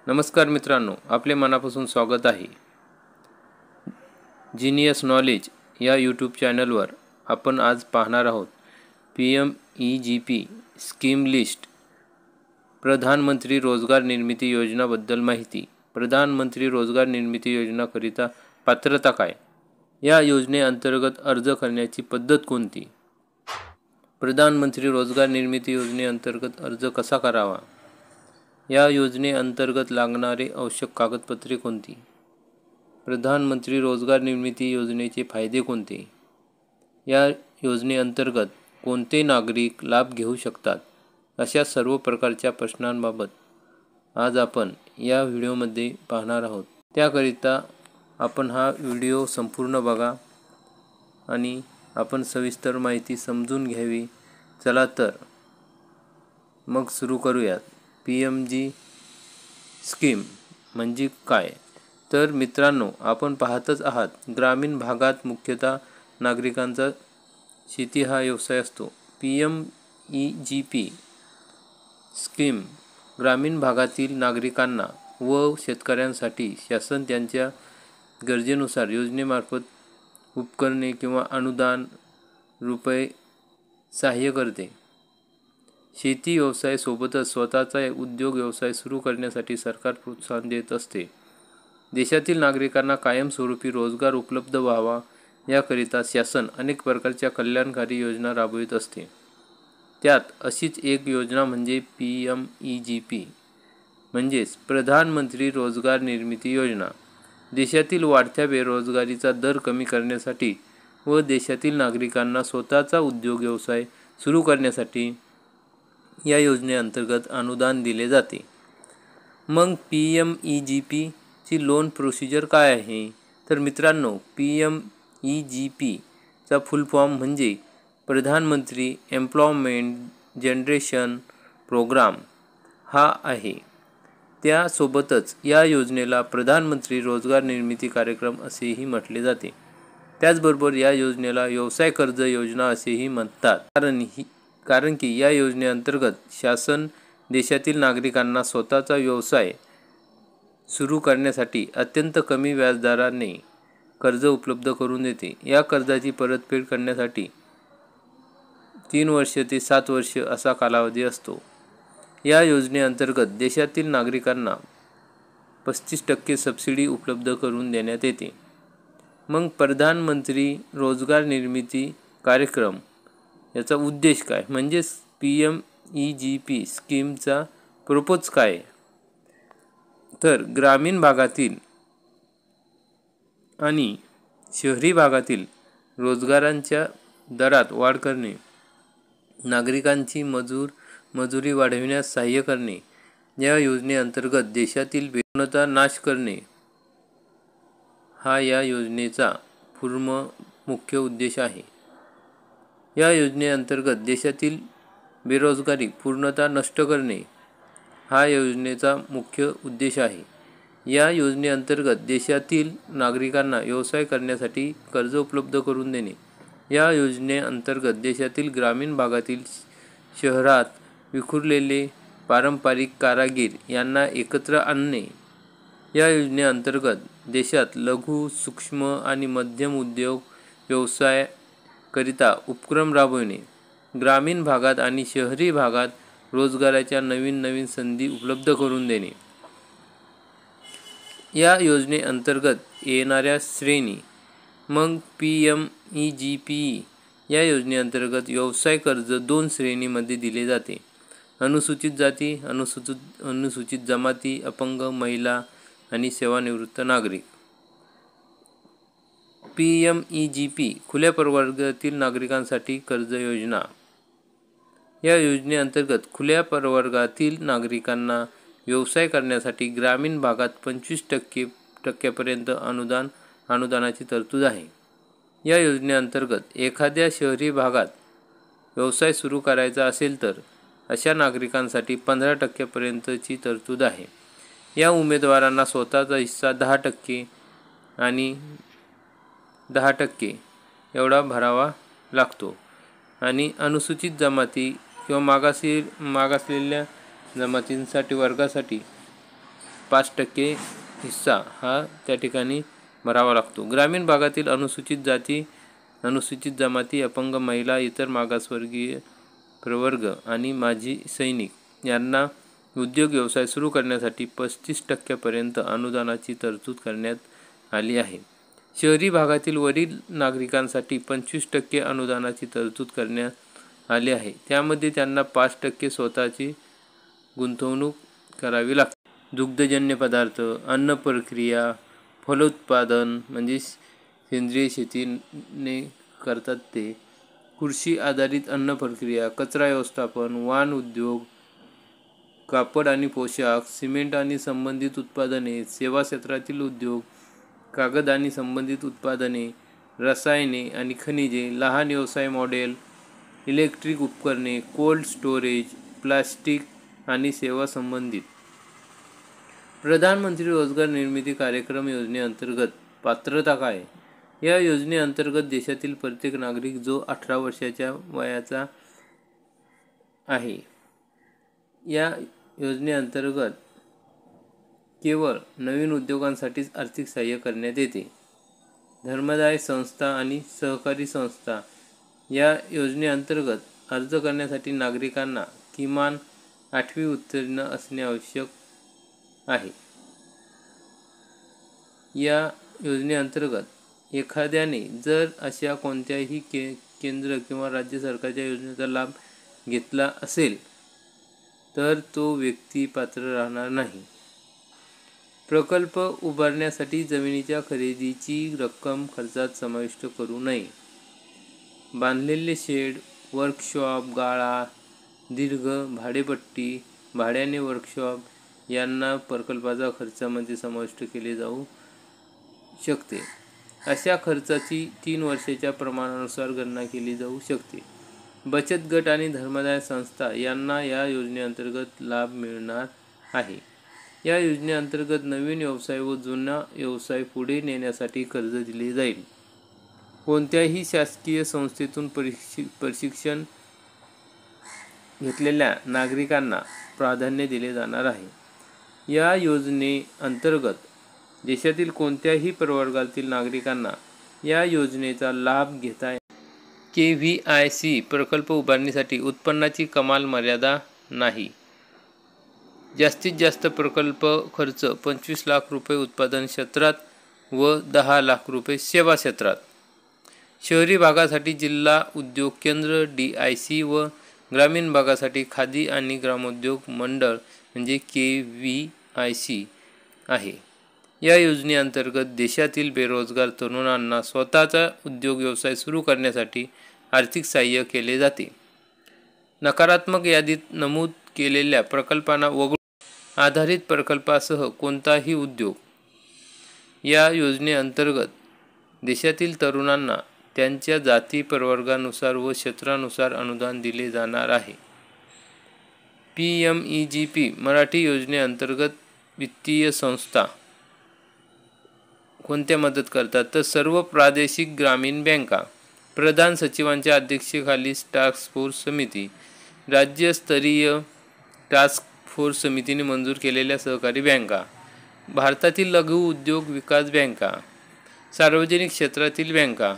नमस्कार मित्रांनो, आपले मनापासून स्वागत आहे. जीनियस नॉलेज या यूट्यूब चॅनलवर आपण आज पाहणार आहोत PMEGP स्कीम लिस्ट. प्रधानमंत्री रोजगार निर्मिती योजनाबद्दल माहिती. प्रधानमंत्री रोजगार निर्मिती योजनाकरिता पात्रता काय? या योजनेअंतर्गत अर्ज करण्याची पद्धत कोणती? प्रधानमंत्री रोजगार निर्मिती योजनेअंतर्गत अर्ज कसा करावा? या योजनेअंतर्गत लागणारे आवश्यक कागदपत्रे कोणती? प्रधानमंत्री रोजगार निर्मिती योजनेचे फायदे कोणते? या योजनेअंतर्गत कोणते नागरिक लाभ घेऊ शकतात? अशा सर्व प्रकारच्या प्रश्नांबाबत आज आपण या व्हिडिओमध्ये पाहणार आहोत. त्याकरिता आपण हा व्हिडिओ संपूर्ण बघा आणि आपण सविस्तर माहिती समजून घ्यावी. चला तर मग सुरू करूयात. PMG स्कीम म्हणजे काय? तर मित्रांनो, आपण पाहतच आहात, ग्रामीण भागात मुख्यतः नागरिकांचा शेती हा व्यवसाय असतो. PMEGP स्कीम ग्रामीण भागातील नागरिकांना व शेतकऱ्यांसाठी शासन त्यांच्या गरजेनुसार योजनेमार्फत उपकरणे किंवा अनुदान रुपये सहाय्य करते. शेती व्यवसायासोबतच स्वतःचा उद्योग व्यवसाय सुरू करण्यासाठी सरकार प्रोत्साहन देत असते. देशातील नागरिकांना कायमस्वरूपी रोजगार उपलब्ध व्हावा याकरिता शासन अनेक प्रकारच्या कल्याणकारी योजना राबवित असते. त्यात अशीच एक योजना म्हणजे PMEGP म्हणजेच प्रधानमंत्री रोजगार निर्मिती योजना. देशातील वाढत्या बेरोजगारीचा दर कमी करण्यासाठी व देशातील नागरिकांना स्वतःचा उद्योग व्यवसाय सुरू करण्यासाठी या योजनेअंतर्गत अनुदान दिले जाते. मग PMEGP ची लोन प्रोसिजर काय आहे? तर मित्रांनो, PMEGP चा फुल फॉर्म म्हणजे प्रधानमंत्री एम्प्लॉयमेंट जनरेशन प्रोग्राम हा आहे. त्यासोबतच या योजनेला प्रधानमंत्री रोजगार निर्मिती कार्यक्रम असेही म्हटले जाते. त्याचबरोबर या योजनेला व्यवसाय कर्ज योजना असेही म्हणतात. कारण की या योजनेअंतर्गत शासन देशातील नागरिकांना स्वतःचा व्यवसाय सुरू करण्यासाठी अत्यंत कमी व्याजदराने कर्ज उपलब्ध करून देते. या कर्जाची परतफेड करण्यासाठी 3 वर्ष ते 7 वर्ष असा कालावधी असतो. या योजनेअंतर्गत देशातील नागरिकांना 35% सबसिडी उपलब्ध करून देण्यात येते. मग प्रधानमंत्री रोजगार निर्मिती कार्यक्रम याचा उद्देश काय? म्हणजेच PMEGP स्कीमचा पर्पज काय? तर ग्रामीण भागातील आणि शहरी भागातील रोजगारांच्या दरात वाढ करणे, नागरिकांची मजुरी वाढविण्यास सहाय्य करणे, या योजनेअंतर्गत देशातील बेरोजगारीचा नाश करणे हा या योजनेचा मुख्य उद्देश आहे. या योजनेअंतर्गत देशातील बेरोजगारी पूर्णतः नष्ट करणे हा योजनेचा मुख्य उद्देश आहे. या योजनेअंतर्गत देशातील नागरिकांना व्यवसाय करण्यासाठी कर्ज उपलब्ध करून देणे. या योजनेअंतर्गत देशातील ग्रामीण भागातील शहरात विखुरलेले पारंपरिक कारागीर यांना एकत्र आणणे. या योजनेअंतर्गत देशात लघु, सूक्ष्म आणि मध्यम उद्योग व्यवसाय करिता उपक्रम राबविणे. ग्रामीण भागात आणि शहरी भागात रोजगाराच्या नवीन संधी उपलब्ध करून देणे. या योजनेअंतर्गत येणाऱ्या श्रेणी. मग PMEGP या योजनेअंतर्गत व्यवसाय कर्ज 2 श्रेणीमध्ये दिले जाते. अनुसूचित जाती, अनुसूचित जमाती, अपंग, महिला आणि सेवानिवृत्त नागरिक. PMEGP खुल्या प्रवर्गातील नागरिकांसाठी कर्ज योजना. या योजनेअंतर्गत खुल्या प्रवर्गातील नागरिकांना व्यवसाय करण्यासाठी ग्रामीण भागात 25% अनुदानाची तरतूद आहे. या योजनेअंतर्गत एखाद्या शहरी भागात व्यवसाय सुरू करायचा असेल तर अशा नागरिकांसाठी 15% तरतूद आहे. या उमेदवारांना स्वतःचा हिस्सा 10% आणि 10% एवढा भरावा लागतो. आणि अनुसूचित जमाती किंवा मागासलेल्या जमातींसाठी वर्गासाठी 5% हिस्सा हा त्या ठिकाणी भरावा लागतो. ग्रामीण भागातील अनुसूचित जाती, अनुसूचित जमाती, अपंग महिला, इतर मागासवर्गीय प्रवर्ग आणि माजी सैनिक यांना उद्योग व्यवसाय सुरू करण्यासाठी 35% अनुदानाची तरतूद करण्यात आली आहे. शहरी भागातील वरील नागरिकांसाठी 25% अनुदानाची तरतूद करण्यात आली आहे. त्यामध्ये त्यांना 5% स्वतःची गुंतवणूक करावी लागते. दुग्धजन्य पदार्थ, अन्न प्रक्रिया, फलोत्पादन म्हणजे सेंद्रिय शेतीने करतात ते, कृषी आधारित अन्न प्रक्रिया, कचरा व्यवस्थापन, वाहन उद्योग, कापड आणि पोशाख, सिमेंट आणि संबंधित उत्पादने, सेवा क्षेत्रातील उद्योग, कागद आणि संबंधित उत्पादने, रसायने आणि खनिजे, लहान व्यवसाय मॉडेल, इलेक्ट्रिक उपकरणे, कोल्ड स्टोरेज, प्लास्टिक आणि सेवा संबंधित. प्रधानमंत्री रोजगार निर्मिती कार्यक्रम योजनेअंतर्गत पात्रता काय? या योजनेअंतर्गत देशातील प्रत्येक नागरिक जो 18 वर्षाच्या वयाचा आहे, या योजनेअंतर्गत केवळ नवीन उद्योगांसाठीच आर्थिक सहाय्य करण्यात येते. धर्मदाय संस्था आणि सहकारी संस्था या योजनेअंतर्गत अर्ज करण्यासाठी नागरिकांना किमान 8वी उत्तीर्ण असणे आवश्यक आहे. या योजनेअंतर्गत एखाद्याने जर अशा कोणत्याही केंद्र किंवा राज्य सरकारच्या योजनेचा लाभ घेतला असेल तर तो व्यक्ती पात्र राहणार नाही. प्रकल्प उभारण्यासाठी जमिनीच्या खरेदीची रक्कम खर्चात समाविष्ट करू नये. बांधलेले शेड, वर्कशॉप, गाळा, दीर्घ भाडेपट्टी, भाड्याने वर्कशॉप यांना प्रकल्पाचा खर्चामध्ये समाविष्ट केले जाऊ शकते. अशा खर्चाची 3 वर्षाच्या प्रमाणानुसार गणना केली जाऊ शकते. बचत गट आणि धर्मदाय संस्था यांना या योजनेअंतर्गत लाभ मिळणार आहे. या योजनेअंतर्गत नवीन व्यवसाय व जुना व्यवसाय पुढे नेण्यासाठी कर्ज दिले जाईल. कोणत्याही शासकीय संस्थेतून प्रशिक्षण घेतलेल्या नागरिकांना प्राधान्य दिले जाणार आहे. या योजनेअंतर्गत देशातील कोणत्याही प्रवर्गातील नागरिकांना या योजनेचा लाभ घेता येईल. KVIC प्रकल्प उभारणीसाठी उत्पन्नाची कमाल मर्यादा नाही. जास्तीत जास्त प्रकल्प खर्च 25 लाख रुपये उत्पादन क्षेत्रात व 10 लाख रुपये सेवा क्षेत्रात. शहरी भागासाठी जिल्हा उद्योग केंद्र DIC व ग्रामीण भागासाठी खादी आणि ग्रामोद्योग मंडळ म्हणजे KVIC आहे. या योजनेअंतर्गत देशातील बेरोजगार तरुणांना स्वतःचा उद्योग व्यवसाय सुरू करण्यासाठी आर्थिक सहाय्य केले जाते. नकारात्मक यादीत नमूद केलेल्या प्रकल्पांना वगळून आधारित प्रकल्पासह कोणताही उद्योग. या योजनेअंतर्गत देशातील तरुणांना त्यांच्या जाती प्रवर्गानुसार व क्षेत्रानुसार अनुदान दिले जाणार आहे. PMEGP मराठी योजनेअंतर्गत वित्तीय संस्था कोणत्या मदत करतात तर सर्व प्रादेशिक ग्रामीण बँका, प्रधान सचिवांच्या अध्यक्षतेखाली टास्क फोर्स समिती, राज्यस्तरीय टास्क फोर्स समितीने मंजूर केलेल्या सहकारी बँका, भारतातील लघु उद्योग विकास बँका, सार्वजनिक क्षेत्रातील बँका,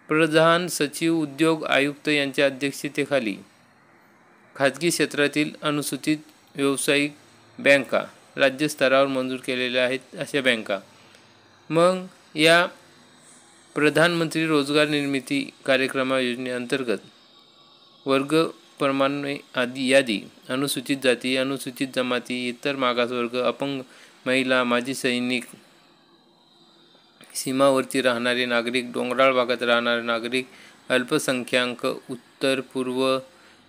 प्रधान सचिव उद्योग आयुक्त यांच्या अध्यक्षतेखाली खाजगी क्षेत्रातील अनुसूचित व्यावसायिक बँका राज्य स्तरावर मंजूर केलेल्या आहेत अशा बँका. मग या प्रधानमंत्री रोजगार निर्मिती कार्यक्रम योजनेअंतर्गत वर्ग प्रमाणे यादी, अनुसूचित जाती, अनुसूचित जमाती, इतर मागासवर्ग, अपंग महिला, माजी सैनिक, सीमावर्ती राहणारे नागरिक, डोंगराळ भागात राहणारे नागरिक, अल्पसंख्याक, उत्तर पूर्व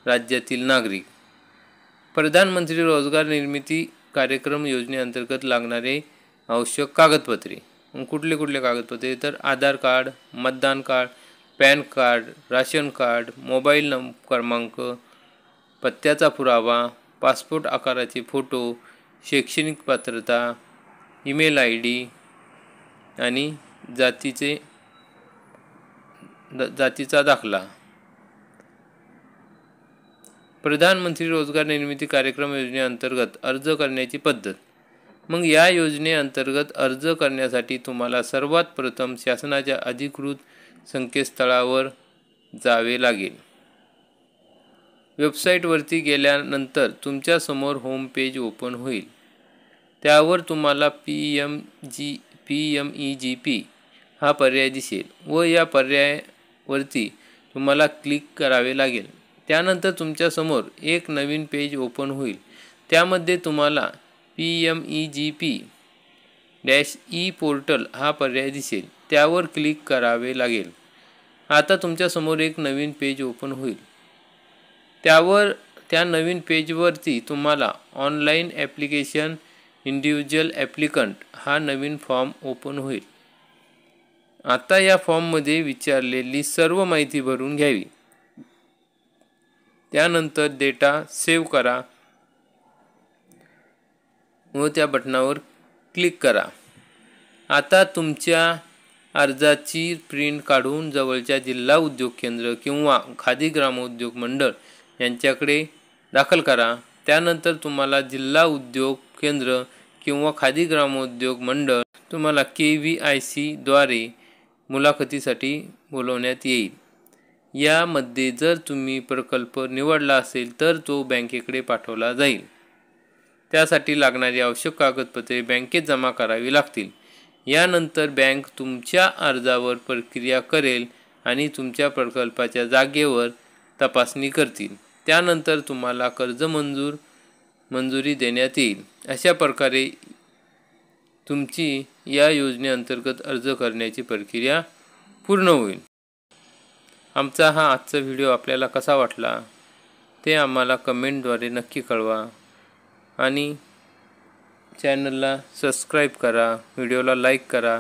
राज्यातील नागरिक. प्रधानमंत्री रोजगार निर्मिती कार्यक्रम योजनेअंतर्गत लागणारे आवश्यक कागदपत्रे. कुठले कागदपत्रे तर आधार कार्ड, मतदान card, pan card, ration card, mobile क्रमांक, पत्त्याचा पुरावा, पासपोर्ट आकाराचे फोटो, शैक्षणिक पात्रता, ईमेल ID आणि जातीचा दाखला. प्रधानमंत्री रोजगार निर्मिती कार्यक्रम योजनेअंतर्गत अर्ज करण्याची पद्धत. मग या योजनेअंतर्गत अर्ज करण्यासाठी तुम्हाला सर्वात प्रथम शासनाच्या अधिकृत संकेतस्थळावर जावे लागेल. वेबसाईटवरती गेल्यानंतर तुमच्यासमोर होम पेज ओपन होईल. त्यावर तुम्हाला PMEGP हा पर्याय दिसेल व या पर्यायावरती तुम्हाला क्लिक करावे लागेल. त्यानंतर तुमच्यासमोर एक नवीन पेज ओपन होईल. त्यामध्ये तुम्हाला PMEGP-E पोर्टल हा पर्याय दिसेल. त्यावर क्लिक करावे लागेल. आता तुमच्यासमोर एक नवीन पेज ओपन होईल. त्या नवीन पेजवरती तुम्हाला ऑनलाईन ॲप्लिकेशन इंडिव्हिज्युअल ॲप्लिकंट हा नवीन फॉर्म ओपन होईल. आता या फॉर्ममध्ये विचारलेली सर्व माहिती भरून घ्यावी. त्यानंतर डेटा सेव्ह करा व त्या बटनावर क्लिक करा. आता तुमच्या अर्जाची प्रिंट काढून जवळच्या जिल्हा उद्योग केंद्र किंवा खादी ग्रामोद्योग मंडळ यांच्याकडे दाखल करा. त्यानंतर तुम्हाला जिल्हा उद्योग केंद्र किंवा खादी ग्रामोद्योग मंडळ तुम्हाला KVIC द्वारे मुलाखतीसाठी बोलवण्यात येईल. यामध्ये जर तुम्ही प्रकल्प निवडला असेल तर तो बँकेकडे पाठवला जाईल. त्यासाठी लागणारी आवश्यक कागदपत्रे बँकेत जमा करावी लागतील. यानंतर बँक तुमच्या अर्जावर प्रक्रिया करेल आणि तुमच्या प्रकल्पाच्या जागेवर तपासणी करतील. त्यानंतर तुम्हाला कर्ज मंजुरी देण्यात येईल. अशा प्रकारे तुमची या योजनेअंतर्गत अर्ज करण्याची प्रक्रिया पूर्ण होईल. आमचा हा आजचा व्हिडिओ आपल्याला कसा वाटला ते आम्हाला कमेंटद्वारे नक्की कळवा आणि चॅनलला सबस्क्राईब करा, व्हिडिओला लाईक करा.